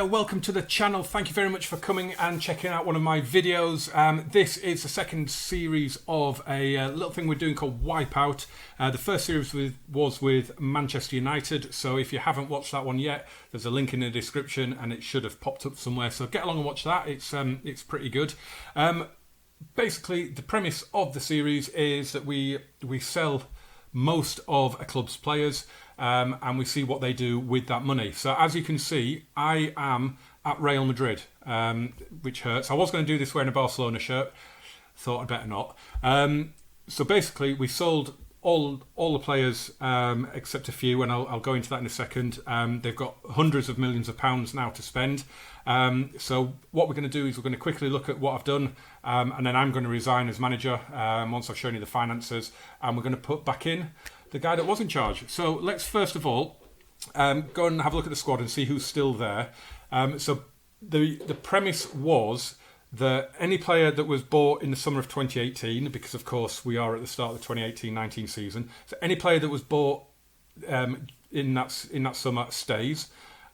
welcome to the channel. Thank you very much for coming and checking out one of my videos. This is the second series of a little thing we're doing called Wipeout. The first series was with Manchester United, so if you haven't watched that one yet, there's a link in the description and it should have popped up somewhere, so get along and watch that. It's pretty good. Basically, the premise of the series is that we sell most of a club's players and we see what they do with that money. So as you can see, I am at Real Madrid, which hurts. I was going to do this wearing a Barcelona shirt, thought I'd better not. So basically, we sold all the players except a few, and I'll go into that in a second. They've got hundreds of millions of pounds now to spend. So what we're going to do is we're going to quickly look at what I've done, and then I'm going to resign as manager once I've shown you the finances, and we're going to put back in the guy that was in charge. So let's first of all go and have a look at the squad and see who's still there. So the premise was that any player that was bought in the summer of 2018, because of course we are at the start of the 2018-19 season, so any player that was bought in that summer stays,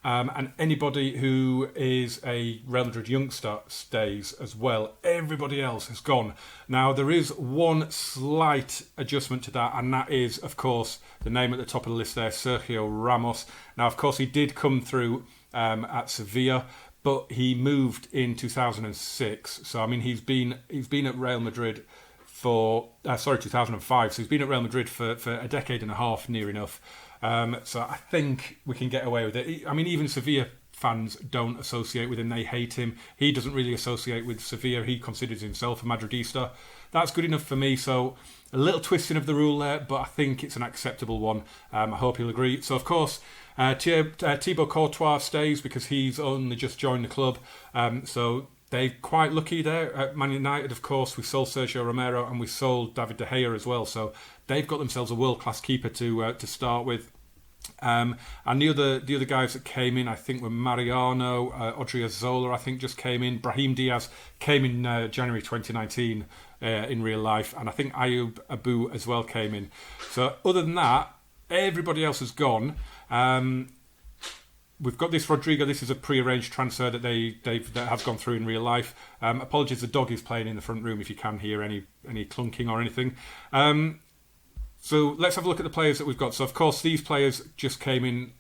and anybody who is a Real Madrid youngster stays as well. Everybody else has gone. Now there is one slight adjustment to that, and that is of course the name at the top of the list there, Sergio Ramos. Now of course he did come through at Sevilla, but he moved in 2006. So I mean he's been at Real Madrid for 2005. So he's been at Real Madrid for a decade and a half, near enough. So I think we can get away with it. I mean, even Sevilla fans don't associate with him. They hate him. He doesn't really associate with Sevilla. He considers himself a Madridista. That's good enough for me. So a little twisting of the rule there, but I think it's an acceptable one. I hope you'll agree. So, of course, Thibaut Courtois stays because he's only just joined the club. So they're quite lucky there. At Man United, of course, we sold Sergio Romero and we sold David De Gea as well. So they've got themselves a world-class keeper to start with. And the other guys that came in, I think, were Mariano, Odriozola, I think, just came in. Brahim Diaz came in January 2019 in real life. And I think Ayoub Abu as well came in. So other than that, everybody else has gone. We've got this Rodrigo. This is a pre-arranged transfer that that have gone through in real life. Apologies, the dog is playing in the front room if you can hear any clunking or anything. So let's have a look at the players that we've got. So of course these players just came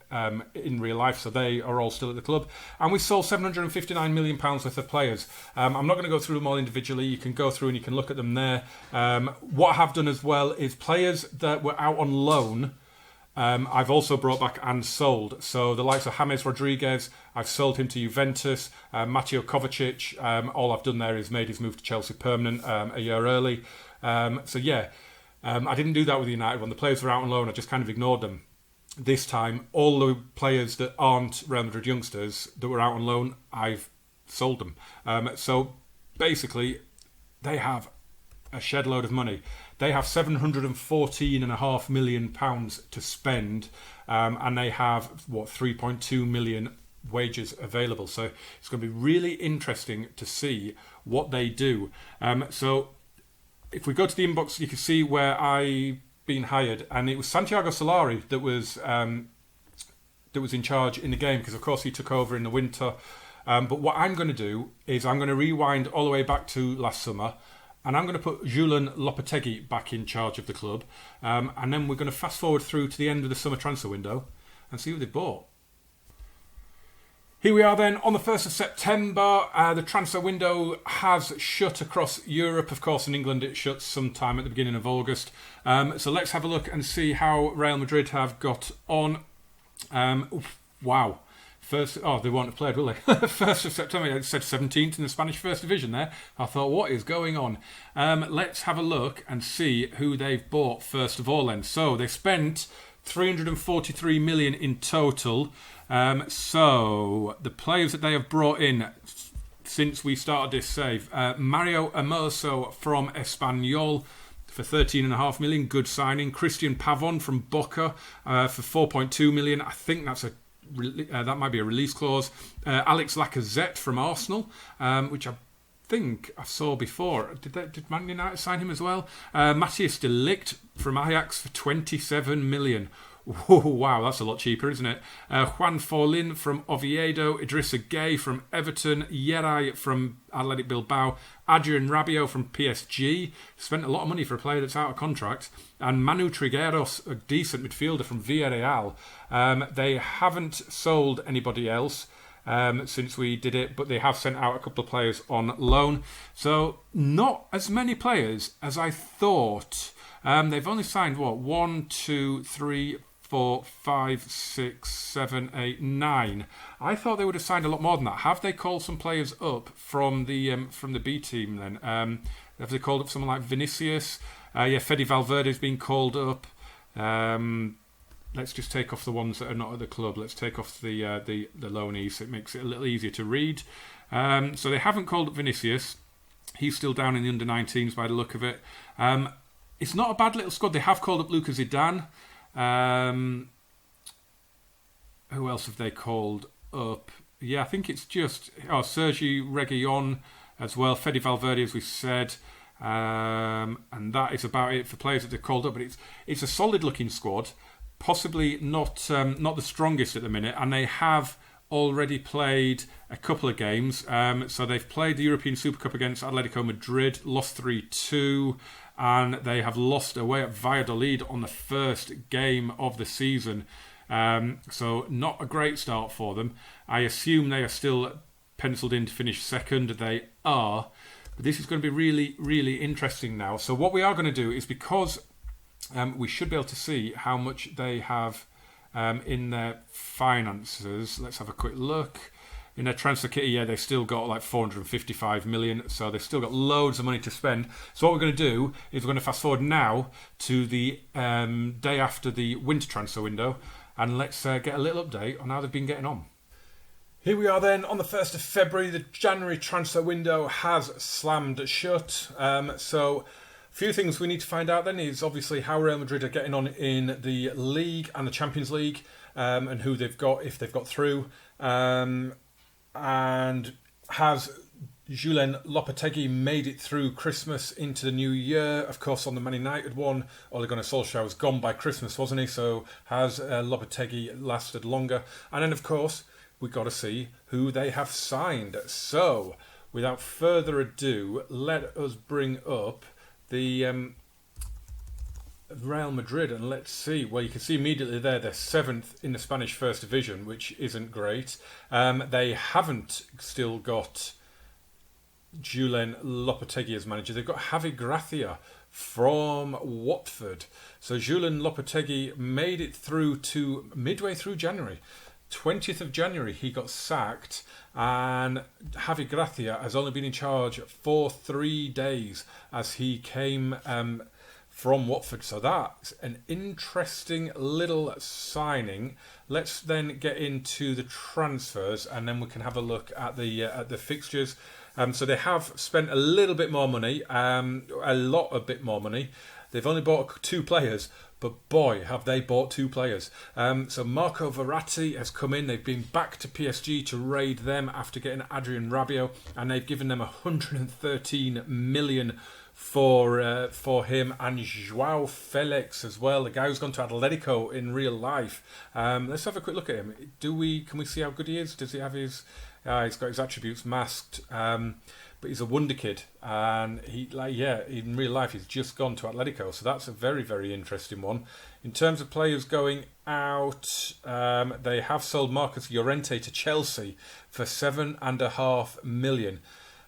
in real life, so they are all still at the club. And we sold £759 million worth of players. I'm not going to go through them all individually. You can go through and you can look at them there. What I have done as well is players that were out on loan, I've also brought back and sold. So the likes of James Rodriguez, I've sold him to Juventus. Mateo Kovacic, all I've done there is made his move to Chelsea permanent a year early. So yeah, I didn't do that with United. When the players were out on loan, I just kind of ignored them. This time, all the players that aren't Real Madrid youngsters that were out on loan, I've sold them. So basically, they have a shed load of money. They have £714.5 million to spend, and they have 3.2 million wages available. So it's going to be really interesting to see what they do. So if we go to the inbox, you can see where I've been hired, and it was Santiago Solari that was in charge in the game, because of course he took over in the winter. But what I'm going to do is I'm going to rewind all the way back to last summer. And I'm going to put Julian Lopetegui back in charge of the club. And then we're going to fast forward through to the end of the summer transfer window and see what they bought. Here we are then on the 1st of September. The transfer window has shut across Europe. Of course, in England it shuts sometime at the beginning of August. So let's have a look and see how Real Madrid have got on. Wow. They won't have played, will they? 1st of September, it said 17th in the Spanish First Division there. I thought, what is going on? Let's have a look and see who they've bought first of all then. So they spent 343 million in total. So the players that they have brought in since we started this save, Mario Hermoso from Espanyol for 13.5 million, good signing. Christian Pavon from Boca for 4.2 million. I think that's that might be a release clause. Alex Lacazette from Arsenal, which I think I saw before. Did Man United sign him as well? Matthias de Ligt from Ajax for 27 million. Whoa, wow, that's a lot cheaper, isn't it? Juan Forlin from Oviedo, Idrissa Gueye from Everton, Yeray from Athletic Bilbao, Adrian Rabiot from PSG, spent a lot of money for a player that's out of contract, and Manu Trigueros, a decent midfielder from Villarreal. They haven't sold anybody else since we did it, but they have sent out a couple of players on loan. So not as many players as I thought. They've only signed, 1, 2, 3, 4, 5, 6, 7, 8, 9. I thought they would have signed a lot more than that. Have they called some players up from the B team then? Have they called up someone like Vinicius? Fede Valverde's been called up. Let's just take off the ones that are not at the club. Let's take off the loanees. So it makes it a little easier to read. So they haven't called up Vinicius. He's still down in the under-19s by the look of it. It's not a bad little squad. They have called up Lucas Zidane. Who else have they called up? Yeah, I think it's just Sergi Reguilon as well. Fede Valverde, as we said. And that is about it for players that they've called up. But it's a solid-looking squad. Possibly not the strongest at the minute. And they have already played a couple of games. So they've played the European Super Cup against Atletico Madrid, lost 3-2. And they have lost away at Valladolid on the first game of the season. So not a great start for them. I assume they are still penciled in to finish second. They are. But this is going to be really, really interesting now. So what we are going to do is, because we should be able to see how much they have in their finances. Let's have a quick look. In their transfer kitty, they've still got like 455 million, so they've still got loads of money to spend. So what we're going to do is we're going to fast forward now to the day after the winter transfer window, and let's get a little update on how they've been getting on. Here we are then on the 1st of February. The January transfer window has slammed shut. So a few things we need to find out then is obviously how Real Madrid are getting on in the league and the Champions League, and who they've got, if they've got through. And has Julen Lopetegui made it through Christmas into the new year? Of course, on the Man United one, Ole Gunnar Solskjaer was gone by Christmas, wasn't he? So has Lopetegui lasted longer? And then, of course, we've got to see who they have signed. So, without further ado, let us bring up the Real Madrid, and let's see. Well, you can see immediately there they're 7th in the Spanish First Division, which isn't great. They haven't still got Julen Lopetegui as manager. They've got Javi Gracia from Watford. So Julen Lopetegui made it through to midway through January. 20th of January he got sacked, and Javi Gracia has only been in charge for 3 days as he came from Watford. So that's an interesting little signing. Let's then get into the transfers, and then we can have a look at the fixtures. So they have spent a little bit more money, a bit more money. They've only bought 2 players, but boy, have they bought 2 players. So Marco Verratti has come in. They've been back to PSG to raid them after getting Adrian Rabiot, and they've given them 113 million for him, and João Felix as well, the guy who's gone to Atletico in real life. Let's have a quick look at him. Can we see how good he is? Does he have his? He's got his attributes masked, but he's a wonder kid, and in real life he's just gone to Atletico, so that's a very, very interesting one. In terms of players going out, they have sold Marcus Llorente to Chelsea for 7.5 million.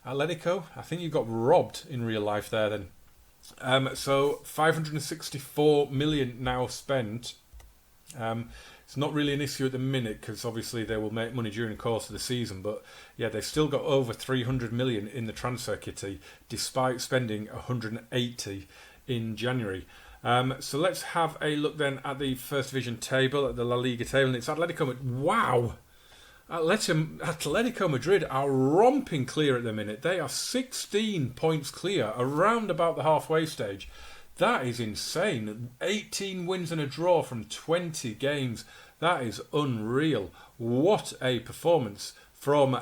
Atletico, I think you got robbed in real life there then. So 564 million now spent. It's not really an issue at the minute because obviously they will make money during the course of the season, but yeah, they've still got over 300 million in the transfer kitty despite spending 180 in January. So let's have a look then at the First Division table, at the La Liga table, and it's Atletico. Wow! Atletico Madrid are romping clear at the minute. They are 16 points clear, around about the halfway stage. That is insane. 18 wins and a draw from 20 games. That is unreal. What a performance from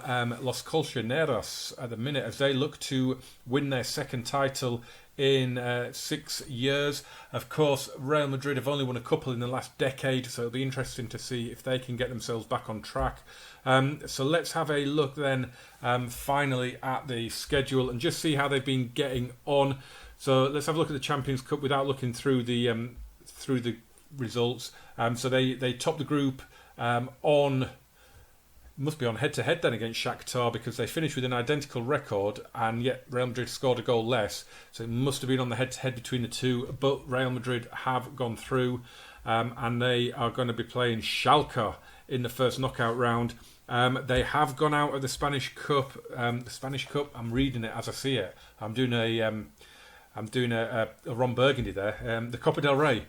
Los Colchoneros at the minute as they look to win their second title in 6 years. Of course, Real Madrid have only won a couple in the last decade, so it'll be interesting to see if they can get themselves back on track. So let's have a look then finally at the schedule and just see how they've been getting on. So let's have a look at the Champions Cup without looking through the results. So they topped the group must be on head-to-head then against Shakhtar, because they finished with an identical record and yet Real Madrid scored a goal less. So it must have been on the head-to-head between the two. But Real Madrid have gone through and they are going to be playing Schalke in the first knockout round. They have gone out of the Spanish Cup. The Spanish Cup, I'm reading it as I see it. I'm doing a Ron Burgundy there. The Copa del Rey.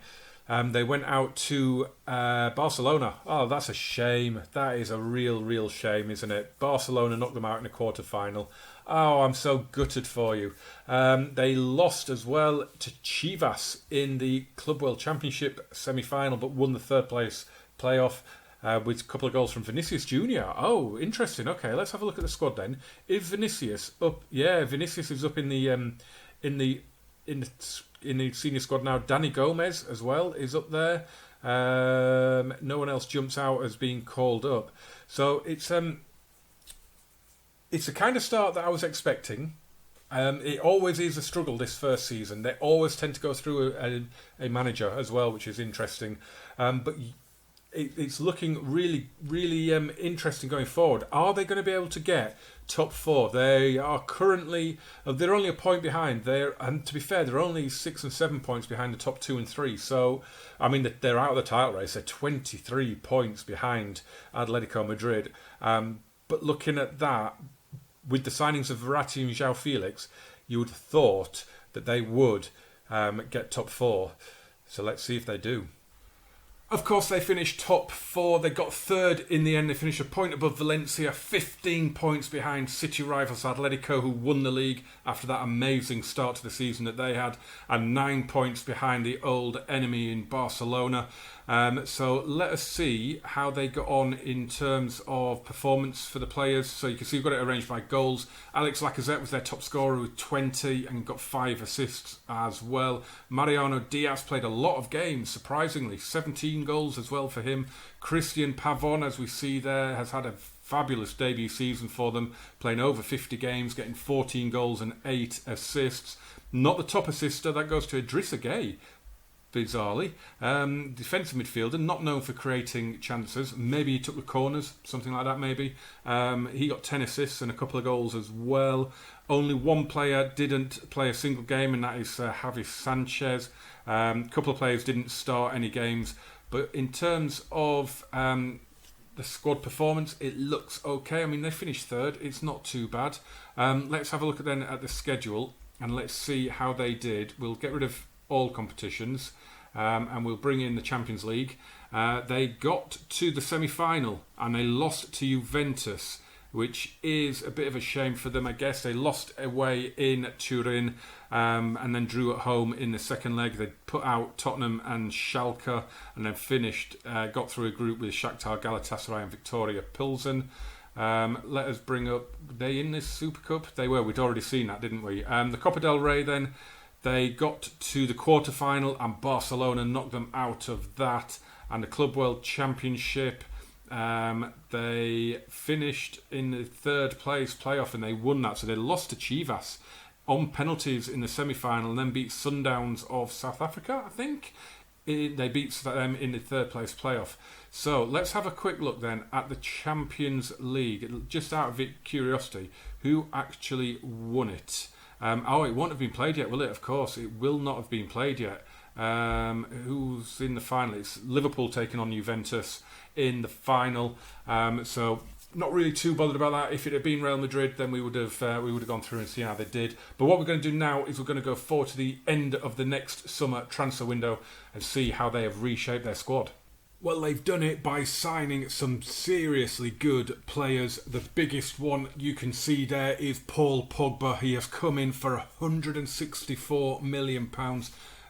They went out to Barcelona. Oh, that's a shame. That is a real shame, isn't it? Barcelona knocked them out in the quarter-final. Oh, I'm so gutted for you. They lost as well to Chivas in the Club World Championship semi-final, but won the third place playoff with a couple of goals from Vinicius Jr. Oh, interesting. Okay, let's have a look at the squad then. Is Vinicius up? Yeah, Vinicius is up in the senior squad now. Dani Gomez as well is up there. No one else jumps out as being called up. So it's the kind of start that I was expecting. It always is a struggle this first season. They always tend to go through a manager as well, which is interesting. But it's looking really interesting going forward. Are they going to be able to get top four? They are currently, they're only a point behind. And to be fair, they're only 6 and 7 points behind the top 2 and 3. So, I mean, they're out of the title race. They're 23 points behind Atletico Madrid. But looking at that, with the signings of Verratti and João Felix, you would have thought that they would get top four. So let's see if they do. Of course, they finished top four. They got third in the end. They finished a point above Valencia, 15 points behind City rivals Atletico, who won the league after that amazing start to the season that they had, and 9 points behind the old enemy in Barcelona. So let us see how they got on in terms of performance for the players. So you can see we've got it arranged by goals. Alex Lacazette was their top scorer with 20 and got 5 assists as well. Mariano Diaz played a lot of games, surprisingly, 17 goals as well for him. Christian Pavon, as we see there, has had a fabulous debut season for them, playing over 50 games, getting 14 goals and 8 assists. Not the top assister, that goes to Idrissa Gueye, bizarrely. Defensive midfielder, not known for creating chances. Maybe he took the corners, something like that maybe. He got 10 assists and a couple of goals as well. Only one player didn't play a single game, and that is Javi Sanchez. A couple of players didn't start any games. But in terms of the squad performance, it looks okay. I mean, they finished third. It's not too bad. Let's have a look then at the schedule and let's see how they did. We'll get rid of all competitions and we'll bring in the Champions League. They got to the semi-final and they lost to Juventus, which is a bit of a shame for them, I guess. They lost away in Turin and then drew at home in the second leg. They put out Tottenham and Schalke and then finished, got through a group with Shakhtar, Galatasaray and Victoria Pilsen. Let us bring up, were they in this Super Cup? They were, we'd already seen that, didn't we? The Copa del Rey then, they got to the quarter-final and Barcelona knocked them out of that. And the Club World Championship, they finished in the third place playoff and they won that. So they lost to Chivas on penalties in the semi-final and then beat Sundowns of South Africa, I think. They beat them in the third place playoff. So let's have a quick look then at the Champions League. Just out of curiosity, who actually won it? It won't have been played yet, will it? Of course, it will not have been played yet. Who's in the final? It's Liverpool taking on Juventus in the final. So not really too bothered about that. If it had been Real Madrid, then we would have gone through and seen how they did. But what we're going to do now is we're going to go forward to the end of the next summer transfer window and see how they have reshaped their squad. Well, they've done it by signing some seriously good players. The biggest one you can see there is Paul Pogba. He has come in for £164 million.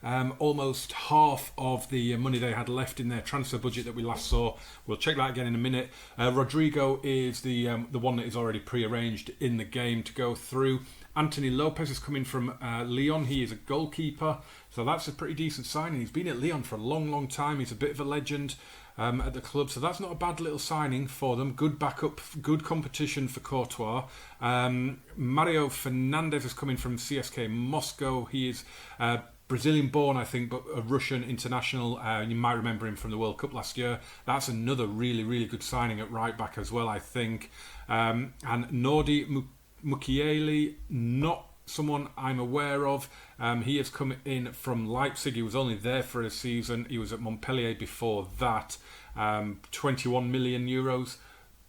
almost half of the money they had left in their transfer budget that we last saw. We'll check that again in a minute. Rodrigo is the one that is already pre-arranged in the game to go through. Anthony Lopez is coming from Lyon. He is a goalkeeper, so that's a pretty decent signing. He's been at Lyon for a long, long time. He's a bit of a legend at the club, so that's not a bad little signing for them. Good backup, good competition for Courtois. Mario Fernandez is coming from CSK Moscow. He is Brazilian born, I think, but a Russian international. You might remember him from the World Cup last year. That's another really, really good signing at right back as well, I think. And Nordi Mukiele, not someone I'm aware of. He has come in from Leipzig. He was only there for a season. He was at Montpellier before that. 21 million euros.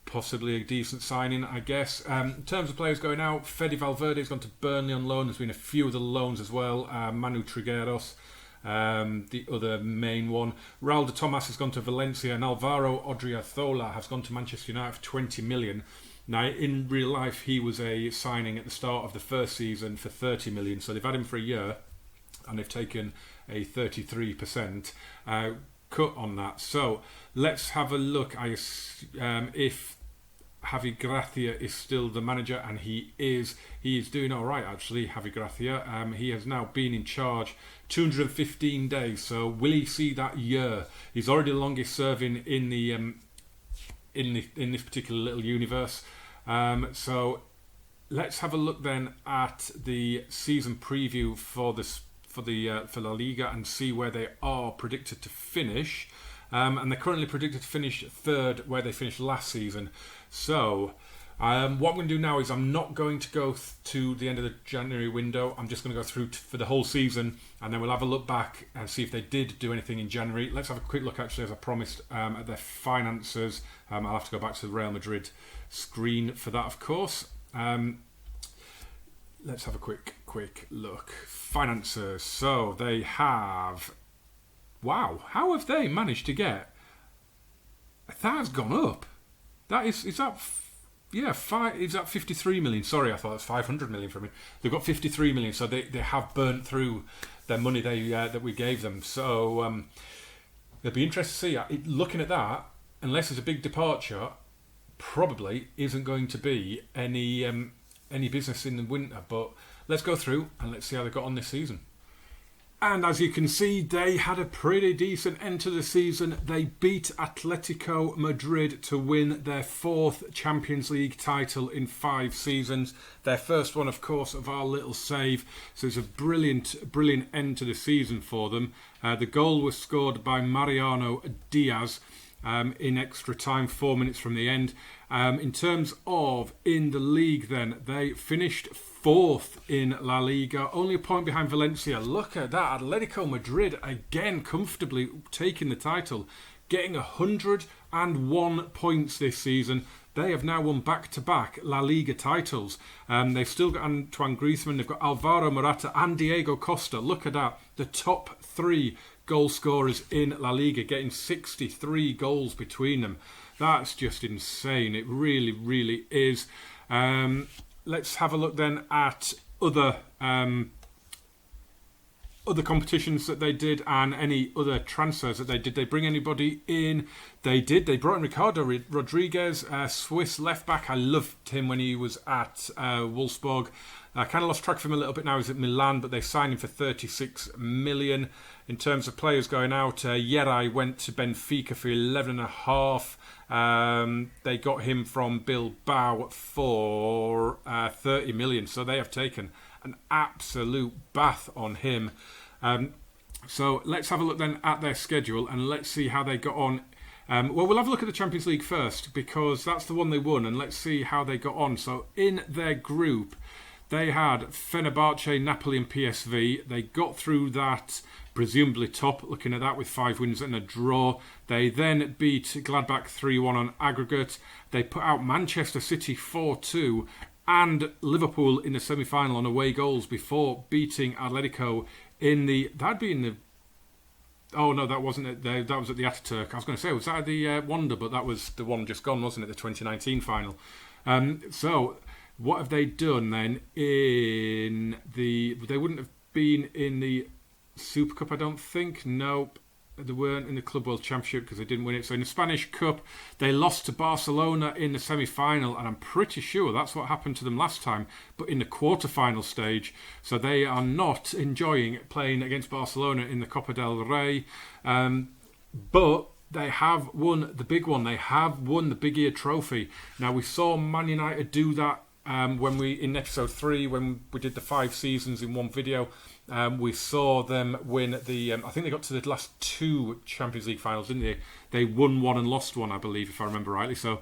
Possibly a decent signing, I guess. In terms of players going out, Fede Valverde has gone to Burnley on loan. There's been a few other loans as well. Manu Trigueros, the other main one. Raul de Tomas has gone to Valencia, and Alvaro Odriozola has gone to Manchester United for 20 million. Now, in real life, he was a signing at the start of the first season for 30 million. So they've had him for a year, and they've taken a 33% cut on that. So let's have a look. If Javi Gracia is still the manager, and he is doing all right, actually. Javi Gracia, he has now been in charge 215 days. So will he see that year? He's already the longest serving in this particular little universe. So let's have a look then at the season preview for La Liga and see where they are predicted to finish. And they're currently predicted to finish third, where they finished last season. So what I'm going to do now is I'm not going to go to the end of the January window. I'm just going to go through for the whole season, and then we'll have a look back and see if they did do anything in January. Let's have a quick look, actually, as I promised, at their finances. I'll have to go back to the Real Madrid screen for that, of course. Let's have a quick look. Finances. So they have... Wow, how have they managed to get... That has gone up. Is that 53 million? Sorry, I thought it was 500 million from me. They've got 53 million, so they have burnt through their money that we gave them. So it'll be interesting to see. Looking at that, unless there's a big departure, probably isn't going to be any business in the winter. But let's go through and let's see how they got on this season. And as you can see, they had a pretty decent end to the season. They beat Atletico Madrid to win their fourth Champions League title in 5 seasons. Their first one, of course, of our little save. So it's a brilliant end to the season for them. The goal was scored by Mariano Diaz in extra time, 4 minutes from the end. In terms of in the league then, they finished 4th in La Liga, only a point behind Valencia. Look at that, Atletico Madrid again comfortably taking the title, getting 101 points this season. They have now won back-to-back La Liga titles. They've still got Antoine Griezmann, they've got Alvaro Morata and Diego Costa. Look at that, the top 3 goal scorers in La Liga, getting 63 goals between them. That's just insane. It really, really is. Let's have a look then at other competitions that they did and any other transfers that they did. They bring anybody in? They did. They brought in Ricardo Rodriguez, Swiss left back. I loved him when he was at Wolfsburg. I kind of lost track of him a little bit now. He's at Milan, but they signed him for 36 million. In terms of players going out, Yeray went to Benfica for 11.5. They got him from Bilbao for 30 million. So they have taken an absolute bath on him. So let's have a look then at their schedule and let's see how they got on. Well, we'll have a look at the Champions League first because that's the one they won, and let's see how they got on. So in their group, they had Fenerbahce, Napoli and PSV. They got through that presumably top, looking at that, with 5 wins and a draw. They then beat Gladbach 3-1 on aggregate. They put out Manchester City 4-2 and Liverpool in the semi-final on away goals before beating Atletico in the... That'd be in the... Oh, no, that wasn't it. That was at the Ataturk. I was going to say, was that at the Wanda? But that was the one just gone, wasn't it? The 2019 final. So... What have they done then in the... They wouldn't have been in the Super Cup, I don't think. Nope. They weren't in the Club World Championship because they didn't win it. So in the Spanish Cup, they lost to Barcelona in the semi-final, and I'm pretty sure that's what happened to them last time, but in the quarter-final stage. So they are not enjoying playing against Barcelona in the Copa del Rey. But they have won the big one. They have won the Big Ear Trophy. Now, we saw Man United do that when in episode 3, when we did the 5 seasons in one video. We saw them win the... I think they got to the last 2 Champions League finals, didn't they? They won one and lost one, I believe, if I remember rightly. So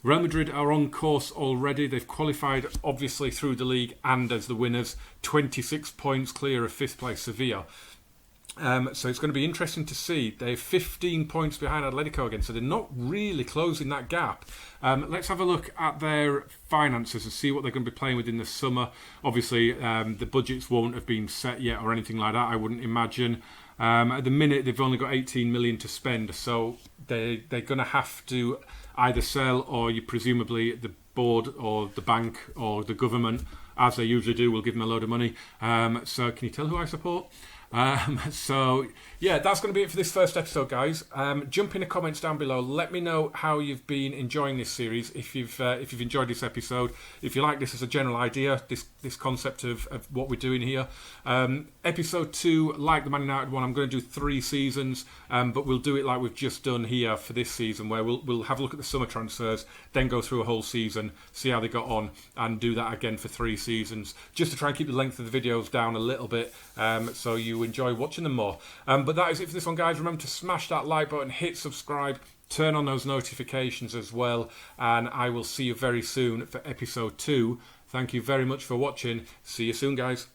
Real Madrid are on course already. They've qualified, obviously, through the league and as the winners. 26 points clear of 5th place Sevilla. So it's going to be interesting to see. They're 15 points behind Atletico again, so they're not really closing that gap. Let's have a look at their finances and see what they're going to be playing with in the summer. Obviously, the budgets won't have been set yet or anything like that, I wouldn't imagine. At the minute, they've only got 18 million to spend, so they're going to have to either sell, or you presumably the board or the bank or the government, as they usually do, will give them a load of money. So can you tell who I support? So yeah, that's going to be it for this first episode, guys. Jump in the comments down below. Let me know how you've been enjoying this series. If you've enjoyed this episode, if you like this as a general idea, this concept of what we're doing here. Episode 2, like the Man United one, I'm going to do 3 seasons, but we'll do it like we've just done here for this season, where we'll have a look at the summer transfers, then go through a whole season, see how they got on, and do that again for 3 seasons, just to try and keep the length of the videos down a little bit, so you enjoy watching them more. But that is it for this one, guys. Remember to smash that like button, hit subscribe, turn on those notifications as well, and I will see you very soon for episode 2. Thank you very much for watching. See you soon, guys.